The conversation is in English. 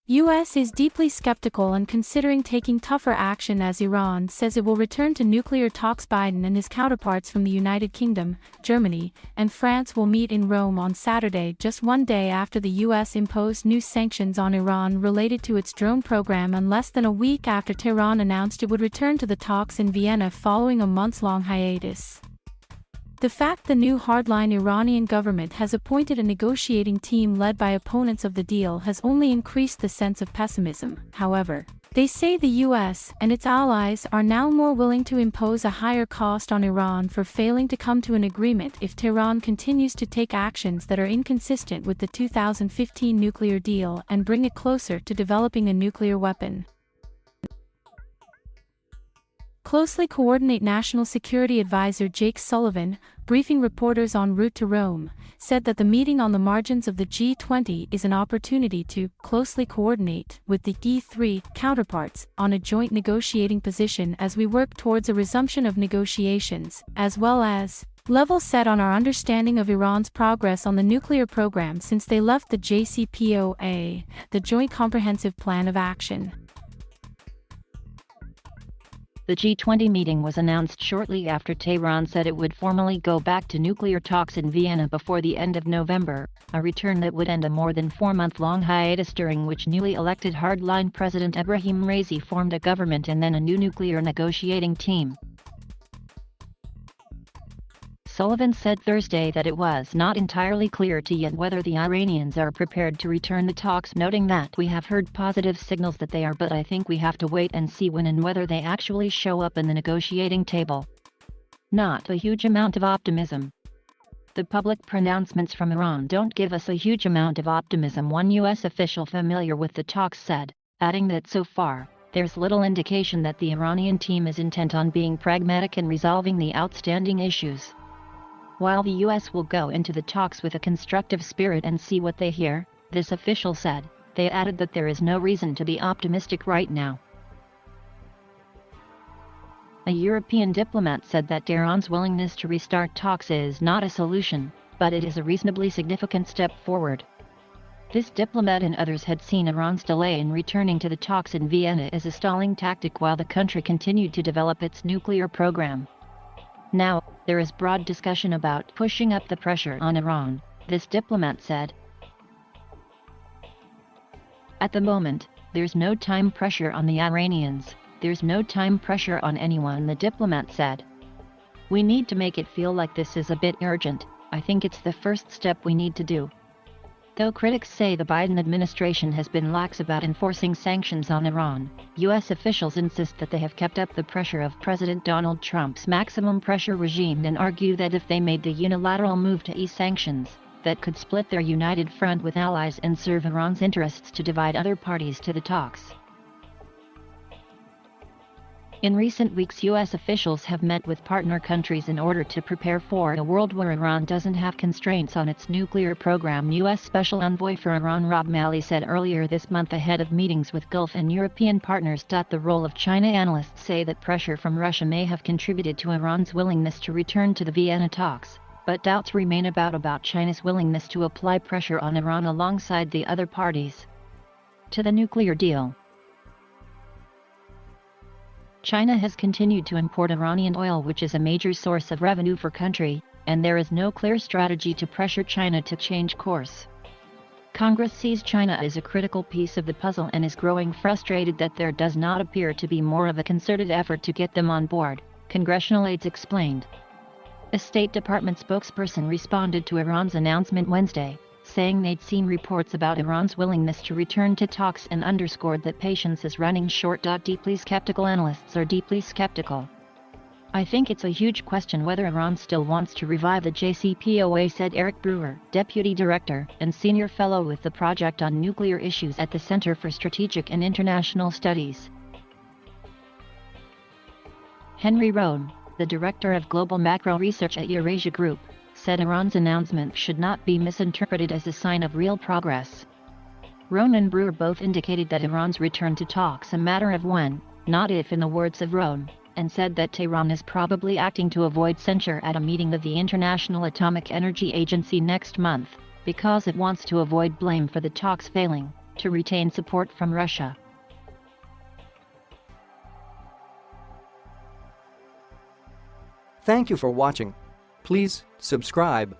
U.S. is deeply skeptical and considering taking tougher action as Iran says it will return to nuclear talks. Biden and his counterparts from the United Kingdom, Germany, and France will meet in Rome on Saturday, just one day after the U.S. imposed new sanctions on Iran related to its drone program and less than a week after Tehran announced it would return to the talks in Vienna following a months-long hiatus. The fact the new hardline Iranian government has appointed a negotiating team led by opponents of the deal has only increased the sense of pessimism. However, they say the US and its allies are now more willing to impose a higher cost on Iran for failing to come to an agreement if Tehran continues to take actions that are inconsistent with the 2015 nuclear deal and bring it closer to developing a nuclear weapon. Closely coordinate National Security Advisor Jake Sullivan, briefing reporters en route to Rome, said that the meeting on the margins of the G20 is an opportunity to closely coordinate with the E3 counterparts on a joint negotiating position as we work towards a resumption of negotiations, as well as level set on our understanding of Iran's progress on the nuclear program since they left the JCPOA, the Joint Comprehensive Plan of Action. The G20 meeting was announced shortly after Tehran said it would formally go back to nuclear talks in Vienna before the end of November, a return that would end a more than 4-month-long hiatus during which newly elected hardline President Ebrahim Raisi formed a government and then a new nuclear negotiating team. Sullivan said Thursday that it was not entirely clear to yet whether the Iranians are prepared to return the talks, noting that we have heard positive signals that they are, but I think we have to wait and see when and whether they actually show up in the negotiating table. Not a huge amount of optimism. The public pronouncements from Iran don't give us a huge amount of optimism, one U.S. official familiar with the talks said, adding that so far, there's little indication that the Iranian team is intent on being pragmatic and resolving the outstanding issues. While the U.S. will go into the talks with a constructive spirit and see what they hear, this official said, they added that there is no reason to be optimistic right now. A European diplomat said that Tehran's willingness to restart talks is not a solution, but it is a reasonably significant step forward. This diplomat and others had seen Iran's delay in returning to the talks in Vienna as a stalling tactic while the country continued to develop its nuclear program. Now, there is broad discussion about pushing up the pressure on Iran, this diplomat said. At the moment, there's no time pressure on the Iranians, there's no time pressure on anyone, the diplomat said. We need to make it feel like this is a bit urgent, I think it's the first step we need to do. Though critics say the Biden administration has been lax about enforcing sanctions on Iran, U.S. officials insist that they have kept up the pressure of President Donald Trump's maximum pressure regime and argue that if they made the unilateral move to ease sanctions, that could split their united front with allies and serve Iran's interests to divide other parties to the talks. In recent weeks, U.S. officials have met with partner countries in order to prepare for a world where Iran doesn't have constraints on its nuclear program, U.S. Special Envoy for Iran Rob Malley said earlier this month ahead of meetings with Gulf and European partners. The role of China. Analysts say that pressure from Russia may have contributed to Iran's willingness to return to the Vienna talks, but doubts remain about China's willingness to apply pressure on Iran alongside the other parties to the nuclear deal. China has continued to import Iranian oil, which is a major source of revenue for country, and there is no clear strategy to pressure China to change course. Congress sees China as a critical piece of the puzzle and is growing frustrated that there does not appear to be more of a concerted effort to get them on board, congressional aides explained. A State Department spokesperson responded to Iran's announcement Wednesday, saying they'd seen reports about Iran's willingness to return to talks and underscored that patience is running short. Deeply skeptical analysts are deeply skeptical. I think it's a huge question whether Iran still wants to revive the JCPOA, said Eric Brewer, deputy director and senior fellow with the Project on Nuclear Issues at the Center for Strategic and International Studies. Henry Rohn, the director of global macro research at Eurasia Group, said Iran's announcement should not be misinterpreted as a sign of real progress. Rohn and Brewer both indicated that Iran's return to talks a matter of when, not if, in the words of Rohn, and said that Tehran is probably acting to avoid censure at a meeting of the International Atomic Energy Agency next month, because it wants to avoid blame for the talks failing. to retain support from Russia. Thank you for watching. Please subscribe.